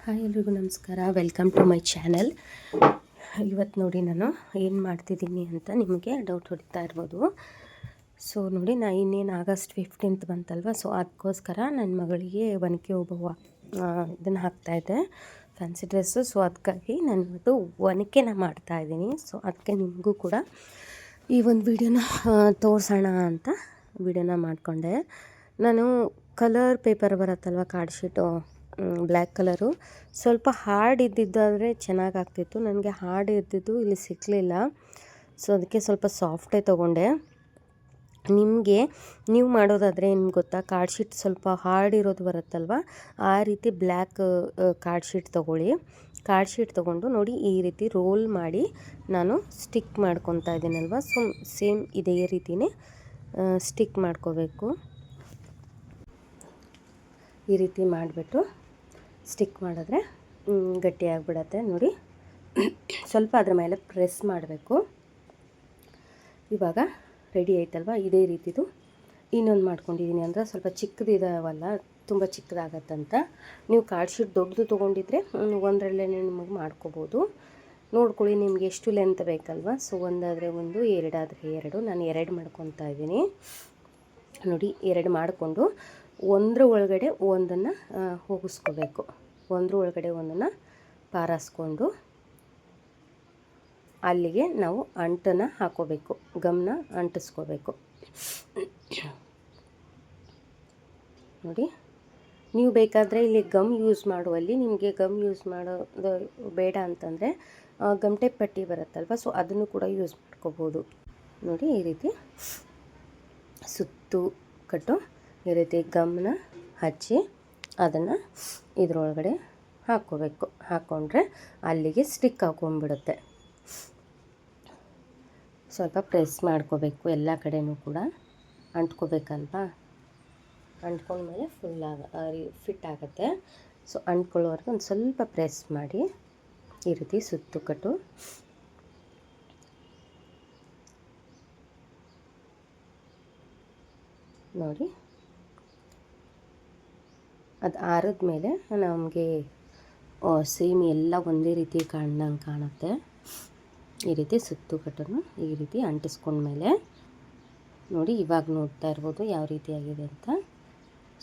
Hi ಎಲ್ರಿಗೂ ನಮಸ್ಕಾರ. Welcome to my channel. ಇವತ್ತು ನೋಡಿ ನಾನು ಏನು ಮಾಡ್ತಿದ್ದೀನಿ ಅಂತ ನಿಮಗೆ ಡೌಟ್ ಹೊಡಿತಾ ಇರ್ಬೋದು. ಸೊ ನೋಡಿ, ಇನ್ನೇನು ಆಗಸ್ಟ್ 15th ಬಂತಲ್ವ, ಸೊ ಅದಕ್ಕೋಸ್ಕರ ನನ್ನ ಮಗಳಿಗೆ ಒನಕೆ ಓಬವ್ವ ಇದನ್ನು ಹಾಕ್ತಾಯಿದ್ದೆ, ಫ್ಯಾನ್ಸಿ ಡ್ರೆಸ್ಸು. ಸೊ ಅದಕ್ಕಾಗಿ ನಾನು ಇವತ್ತು ಒನಕೆನ ಮಾಡ್ತಾಯಿದ್ದೀನಿ. ಸೊ ಅದಕ್ಕೆ ನಿಮಗೂ ಕೂಡ ಈ ಒಂದು ವಿಡಿಯೋನ ತೋರಿಸೋಣ ಅಂತ ವಿಡಿಯೋನ ಮಾಡಿಕೊಂಡೆ. ನಾನು ಕಲರ್ ಪೇಪರ್ ಬರುತ್ತಲ್ವ, ಕಾರ್ಡ್ ಶೀಟು ಬ್ಲ್ಯಾಕ್ ಕಲರು, ಸ್ವಲ್ಪ ಹಾರ್ಡ್ ಇದ್ದಿದ್ದಾದರೆ ಚೆನ್ನಾಗಾಗ್ತಿತ್ತು. ನನಗೆ ಹಾರ್ಡ್ ಇದ್ದಿದ್ದು ಇಲ್ಲಿ ಸಿಕ್ಕಲಿಲ್ಲ. ಸೊ ಅದಕ್ಕೆ ಸ್ವಲ್ಪ ಸಾಫ್ಟೇ ತೊಗೊಂಡೆ. ನೀವು ಮಾಡೋದಾದರೆ ಏನು ಗೊತ್ತಾ, ಕಾರ್ಡ್ ಶೀಟ್ ಸ್ವಲ್ಪ ಹಾರ್ಡ್ ಇರೋದು ಬರುತ್ತಲ್ವ, ಆ ರೀತಿ ಬ್ಲ್ಯಾಕ್ ಕಾರ್ಡ್ ಶೀಟ್ ತೊಗೊಳ್ಳಿ. ಕಾರ್ಡ್ ಶೀಟ್ ತೊಗೊಂಡು ನೋಡಿ, ಈ ರೀತಿ ರೋಲ್ ಮಾಡಿ ನಾನು ಸ್ಟಿಕ್ ಮಾಡ್ಕೊತಾ ಇದ್ದೀನಲ್ವ, ಸೊ ಸೇಮ್ ಇದೇ ರೀತಿಯೇ ಸ್ಟಿಕ್ ಮಾಡ್ಕೋಬೇಕು. ಈ ರೀತಿ ಮಾಡಿಬಿಟ್ಟು ಸ್ಟಿಕ್ ಮಾಡಿದ್ರೆ ಗಟ್ಟಿಯಾಗಿಬಿಡತ್ತೆ ನೋಡಿ. ಸ್ವಲ್ಪ ಅದರ ಮೇಲೆ ಪ್ರೆಸ್ ಮಾಡಬೇಕು. ಇವಾಗ ರೆಡಿ ಆಯ್ತಲ್ವ, ಇದೇ ರೀತಿದು ಇನ್ನೊಂದು ಮಾಡ್ಕೊಂಡಿದ್ದೀನಿ. ಅಂದರೆ ಸ್ವಲ್ಪ ಚಿಕ್ಕದಿದಾವಲ್ಲ, ತುಂಬ ಚಿಕ್ಕದಾಗತ್ತಂತ. ನೀವು ಕಾರ್ಡ್ ಶೀಟ್ ದೊಡ್ಡದು ತೊಗೊಂಡಿದ್ರೆ ಒಂದರಲ್ಲೇ ನಿಮಗೆ ಮಾಡ್ಕೋಬೋದು. ನೋಡ್ಕೊಳ್ಳಿ ನಿಮಗೆ ಎಷ್ಟು ಲೆಂತ್ ಬೇಕಲ್ವ. ಸೊ ಒಂದಾದರೆ ಒಂದು, ಎರಡಾದರೆ ಎರಡು. ನಾನು ಎರಡು ಮಾಡ್ಕೊತಾ ಇದ್ದೀನಿ ನೋಡಿ. ಎರಡು ಮಾಡಿಕೊಂಡು ಒಂದರ ಒಳಗಡೆ ಒಂದನ್ನು ಹೋಗಿಸ್ಕೋಬೇಕು. ಒಂದರ ಒಳಗಡೆ ಒಂದನ್ನು ಪಾರಾಸ್ಕೊಂಡು ಅಲ್ಲಿಗೆ ನಾವು ಅಂಟನ್ನು ಹಾಕೋಬೇಕು, ಗಮ್ನ ಅಂಟಿಸ್ಕೋಬೇಕು ನೋಡಿ. ನೀವು ಬೇಕಾದರೆ ಇಲ್ಲಿ ಗಮ್ ಯೂಸ್ ಮಾಡುವಲ್ಲಿ, ನಿಮಗೆ ಗಮ್ ಯೂಸ್ ಮಾಡೋದು ಬೇಡ ಅಂತಂದರೆ ಗಮ್ಟೆ ಪಟ್ಟಿ ಬರುತ್ತಲ್ವ, ಸೊ ಅದನ್ನು ಕೂಡ ಯೂಸ್ ಮಾಡ್ಕೋಬೋದು ನೋಡಿ. ಈ ರೀತಿ ಸುತ್ತು ಕಟ್ಟು ಈ ರೀತಿ ಗಮ್ನ ಹಚ್ಚಿ ಅದನ್ನು ಇದರೊಳಗಡೆ ಹಾಕ್ಕೋಬೇಕು. ಹಾಕ್ಕೊಂಡ್ರೆ ಅಲ್ಲಿಗೆ ಸ್ಟಿಕ್ ಹಾಕೊಂಡ್ಬಿಡುತ್ತೆ. ಸ್ವಲ್ಪ ಪ್ರೆಸ್ ಮಾಡ್ಕೋಬೇಕು, ಎಲ್ಲ ಕಡೆನೂ ಕೂಡ ಅಂಟ್ಕೋಬೇಕಲ್ವಾ. ಅಂಟ್ಕೊಂಡ್ಮೇಲೆ ಫಿಟ್ ಆಗುತ್ತೆ. ಸೊ ಅಂಟ್ಕೊಳ್ಳೋವರೆಗೆ ಒಂದು ಸ್ವಲ್ಪ ಪ್ರೆಸ್ ಮಾಡಿ ಈ ರೀತಿ ಸುತ್ತು ಕಟ್ಟು ನೋಡಿ. ಅದು ಆರಿದ ಮೇಲೆ ನಮಗೆ ಸೇಮ್ ಎಲ್ಲ ಒಂದೇ ರೀತಿ ಕಾಣ್ದಂಗೆ ಕಾಣುತ್ತೆ. ಈ ರೀತಿ ಸುತ್ತು ಕಟ್ಟನ್ನು ಈ ರೀತಿ ಅಂಟಿಸ್ಕೊಂಡ್ಮೇಲೆ ನೋಡಿ, ಇವಾಗ ನೋಡ್ತಾ ಇರ್ಬೋದು ಯಾವ ರೀತಿಯಾಗಿದೆ ಅಂತ.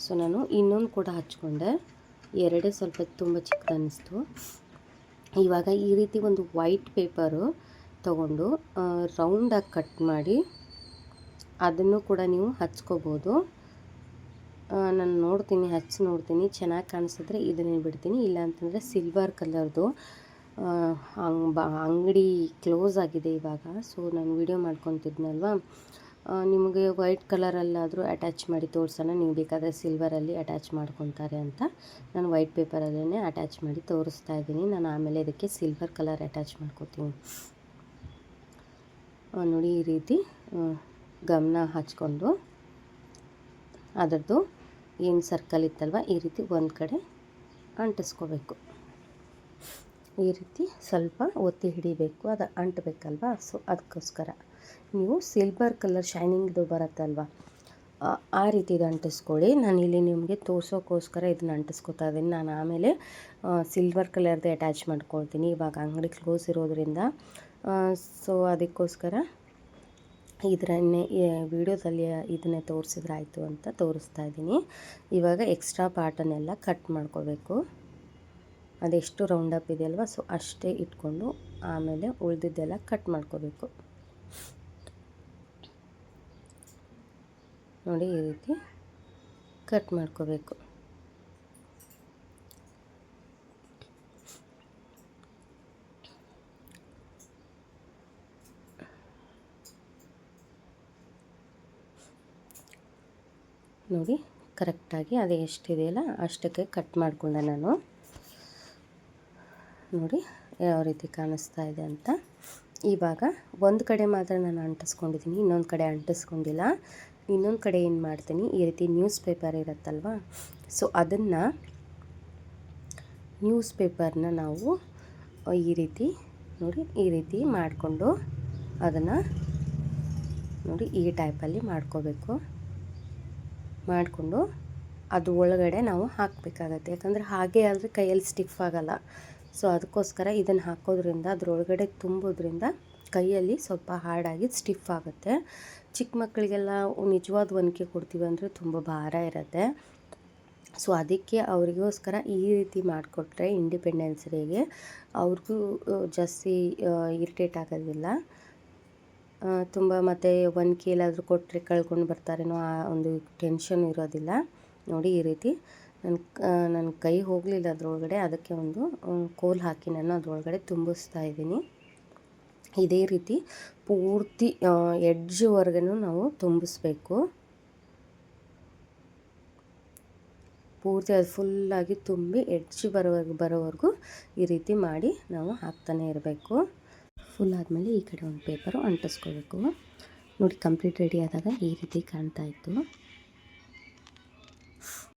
ಸೊ ನಾನು ಇನ್ನೊಂದು ಕೂಡ ಹಚ್ಕೊಂಡೆ, ಎರಡೇ ಸ್ವಲ್ಪ ತುಂಬ ಚಿಕ್ಕದು ಅನ್ನಿಸ್ತು. ಇವಾಗ ಈ ರೀತಿ ಒಂದು ವೈಟ್ ಪೇಪರು ತೊಗೊಂಡು ರೌಂಡಾಗಿ ಕಟ್ ಮಾಡಿ ಅದನ್ನು ಕೂಡ ನೀವು ಹಚ್ಕೋಬೋದು. ನಾನು ನೋಡ್ತೀನಿ, ಹಚ್ಚಿ ನೋಡ್ತೀನಿ, ಚೆನ್ನಾಗಿ ಕಾಣಿಸಿದ್ರೆ ಇದನ್ನೇ ಬಿಡ್ತೀನಿ. ಇಲ್ಲ ಅಂತಂದರೆ ಸಿಲ್ವರ್ ಕಲರ್ದು ಅಂಗಡಿ ಕ್ಲೋಸ್ ಆಗಿದೆ ಇವಾಗ. ಸೊ ನಾನು ವಿಡಿಯೋ ಮಾಡ್ಕೊತಿದ್ನಲ್ವ, ನಿಮಗೆ ವೈಟ್ ಕಲರಲ್ಲಾದರೂ ಅಟ್ಯಾಚ್ ಮಾಡಿ ತೋರಿಸೋಣ, ನೀವು ಬೇಕಾದರೆ ಸಿಲ್ವರಲ್ಲಿ ಅಟ್ಯಾಚ್ ಮಾಡ್ಕೊತಾರೆ ಅಂತ ನಾನು ವೈಟ್ ಪೇಪರಲ್ಲೇ ಅಟ್ಯಾಚ್ ಮಾಡಿ ತೋರಿಸ್ತಾ ಇದ್ದೀನಿ. ನಾನು ಆಮೇಲೆ ಇದಕ್ಕೆ ಸಿಲ್ವರ್ ಕಲರ್ ಅಟ್ಯಾಚ್ ಮಾಡ್ಕೋತೀನಿ ನೋಡಿ. ಈ ರೀತಿ ಗಮನ ಹಚ್ಕೊಂಡು ಅದರದ್ದು ಏನು ಸರ್ಕಲ್ ಇತ್ತಲ್ವ, ಈ ರೀತಿ ಒಂದು ಕಡೆ ಅಂಟಿಸ್ಕೋಬೇಕು. ಈ ರೀತಿ ಸ್ವಲ್ಪ ಒತ್ತಿ ಹಿಡಿಬೇಕು, ಅದು ಅಂಟಬೇಕಲ್ವ. ಸೊ ಅದಕ್ಕೋಸ್ಕರ ನೀವು ಸಿಲ್ವರ್ ಕಲರ್ ಶೈನಿಂಗ್ದು ಬರುತ್ತಲ್ವ, ಆ ರೀತಿದು ಅಂಟಿಸ್ಕೊಳ್ಳಿ. ನಾನಿಲ್ಲಿ ನಿಮಗೆ ತೋರಿಸೋಕ್ಕೋಸ್ಕರ ಇದನ್ನ ಅಂಟಿಸ್ಕೊತಾ ಇದ್ದೀನಿ. ನಾನು ಆಮೇಲೆ ಸಿಲ್ವರ್ ಕಲರ್ದು ಅಟ್ಯಾಚ್ ಮಾಡ್ಕೊಳ್ತೀನಿ. ಇವಾಗ ಅಂಗಡಿ ಕ್ಲೋಸ್ ಇರೋದ್ರಿಂದ ಸೊ ಅದಕ್ಕೋಸ್ಕರ ಇದರನ್ನೇ ವಿಡಿಯೋದಲ್ಲಿ ಇದನ್ನೇ ತೋರಿಸಿದ್ರಾಯ್ತು ಅಂತ ತೋರಿಸ್ತಾ ಇದ್ದೀನಿ. ಇವಾಗ ಎಕ್ಸ್ಟ್ರಾ ಪಾರ್ಟನ್ನೆಲ್ಲ ಕಟ್ ಮಾಡ್ಕೋಬೇಕು. ಅದೆಷ್ಟು ರೌಂಡಪ್ ಇದೆಯಲ್ವ, ಸೊ ಅಷ್ಟೇ ಇಟ್ಕೊಂಡು ಆಮೇಲೆ ಉಳಿದಿದ್ದೆಲ್ಲ ಕಟ್ ಮಾಡ್ಕೋಬೇಕು ನೋಡಿ. ಈ ರೀತಿ ಕಟ್ ಮಾಡ್ಕೋಬೇಕು. ನೋಡಿ ಕರೆಕ್ಟಾಗಿ ಅದು ಎಷ್ಟಿದೆಯಲ್ಲ ಅಷ್ಟಕ್ಕೆ ಕಟ್ ಮಾಡಿಕೊಂಡೆ ನಾನು ನೋಡಿ ಯಾವ ರೀತಿ ಕಾಣಿಸ್ತಾ ಇದೆ ಅಂತ. ಇವಾಗ ಒಂದು ಕಡೆ ಮಾತ್ರ ನಾನು ಅಂಟಿಸ್ಕೊಂಡಿದ್ದೀನಿ, ಇನ್ನೊಂದು ಕಡೆ ಅಂಟಿಸ್ಕೊಂಡಿಲ್ಲ. ಇನ್ನೊಂದು ಕಡೆ ಏನು ಮಾಡ್ತೀನಿ, ಈ ರೀತಿ ನ್ಯೂಸ್ ಪೇಪರ್ ಇರುತ್ತಲ್ವ, ಸೊ ಅದನ್ನು ನ್ಯೂಸ್ ಪೇಪರ್ನ ನಾವು ಈ ರೀತಿ ನೋಡಿ, ಈ ರೀತಿ ಮಾಡಿಕೊಂಡು ಅದನ್ನು ನೋಡಿ ಈ ಟೈಪಲ್ಲಿ ಮಾಡ್ಕೋಬೇಕು. ಮಾಡಿಕೊಂಡು ಅದು ಒಳಗಡೆ ನಾವು ಹಾಕಬೇಕಾಗತ್ತೆ. ಯಾಕಂದರೆ ಹಾಗೆ ಆದರೆ ಕೈಯಲ್ಲಿ ಸ್ಟಿಫ್ ಆಗೋಲ್ಲ. ಸೊ ಅದಕ್ಕೋಸ್ಕರ ಇದನ್ನು ಹಾಕೋದ್ರಿಂದ ಅದರೊಳಗಡೆ ತುಂಬೋದ್ರಿಂದ ಕೈಯಲ್ಲಿ ಸ್ವಲ್ಪ ಹಾರ್ಡಾಗಿ ಸ್ಟಿಫ್ ಆಗುತ್ತೆ. ಚಿಕ್ಕ ಮಕ್ಕಳಿಗೆಲ್ಲ ನಿಜವಾದ ಒನಕೆ ಕೊಡ್ತೀವಿ ಅಂದರೆ ತುಂಬ ಭಾರ ಇರುತ್ತೆ. ಸೊ ಅದಕ್ಕೆ ಅವರಿಗೋಸ್ಕರ ಈ ರೀತಿ ಮಾಡಿಕೊಟ್ರೆ ಇಂಡಿಪೆಂಡೆನ್ಸ್ ಡೇಗೆ ಅವ್ರಿಗೂ ಜಾಸ್ತಿ ಇರಿಟೇಟ್ ಆಗೋದಿಲ್ಲ. ತುಂಬ ಮತ್ತು ಒನಕೆ ಎಲ್ಲಾದರೂ ಕೊಟ್ಟರೆ ಕಳ್ಕೊಂಡು ಬರ್ತಾರೇನೋ ಆ ಒಂದು ಟೆನ್ಷನ್ ಇರೋದಿಲ್ಲ. ನೋಡಿ ಈ ರೀತಿ ನನ್ನ ಕೈ ಹೋಗಲಿಲ್ಲ ಅದರೊಳಗಡೆ, ಅದಕ್ಕೆ ಒಂದು ಕೋಲ್ ಹಾಕಿ ನಾನು ಅದರೊಳಗಡೆ ತುಂಬಿಸ್ತಾ ಇದ್ದೀನಿ. ಇದೇ ರೀತಿ ಪೂರ್ತಿ ಎಡ್ಜ್ವರೆಗೂ ನಾವು ತುಂಬಿಸ್ಬೇಕು. ಪೂರ್ತಿ ಅದು ಫುಲ್ಲಾಗಿ ತುಂಬಿ ಎಡ್ಜ್ ಬರೋವರೆಗೂ ಈ ರೀತಿ ಮಾಡಿ ನಾವು ಹಾಕ್ತಾನೆ ಇರಬೇಕು. ಫುಲ್ ಆದಮೇಲೆ ಈ ಕಡೆ ಒಂದು ಪೇಪರು ಅಂಟಿಸ್ಕೋಬೇಕು. ನೋಡಿ ಕಂಪ್ಲೀಟ್ ರೆಡಿ ಆದಾಗ ಈ ರೀತಿ ಕಾಣ್ತಾ ಇತ್ತು.